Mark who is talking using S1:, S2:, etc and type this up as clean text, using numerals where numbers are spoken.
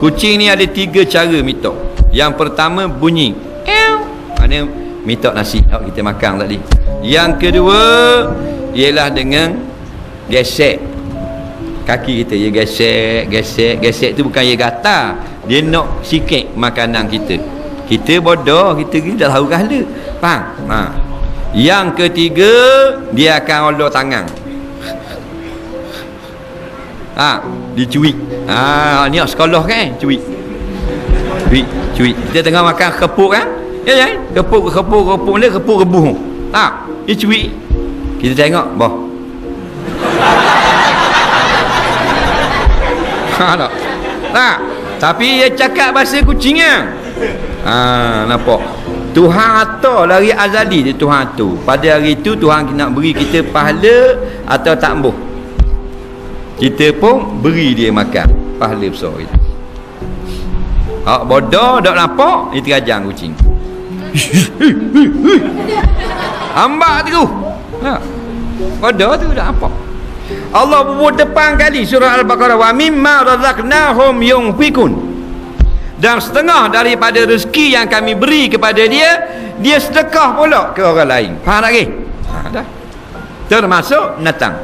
S1: Kucing ni ada 3 cara mitok. Yang pertama bunyi mana mitok nasi kita makan tadi. Yang kedua ialah dengan gesek kaki kita. Dia gesek tu bukan dia gatal, dia nak sikit makanan kita. Kita bodoh, kita dah tahu kala. Faham? Yang ketiga dia akan olor tangan. Dicuik. Ni sekolah kan, cuik. Kita tengah makan kepuk kan? Ya. Kepuk ni kepuk rebus. Dia cuik. Kita tengok, boh. Tak. Tapi dia cakap bahasa kucing kan? Nampak? Tuhan atur lari azali dia Tuhan tu. Pada hari tu Tuhan nak beri kita pahala atau tak embuh. Kita pun beri dia makan pahala besar itu. Bodoh tak nampak, dia terajang kucing. Hambak tu. Bodoh tu tak nampak. Allah buat depan kali surah Al-Baqarah, wa mimma razaqnahum yunfikun. Dan setengah daripada rezeki yang kami beri kepada dia sedekah pula ke orang lain. Faham tak ke? Dah. Termasuk natang.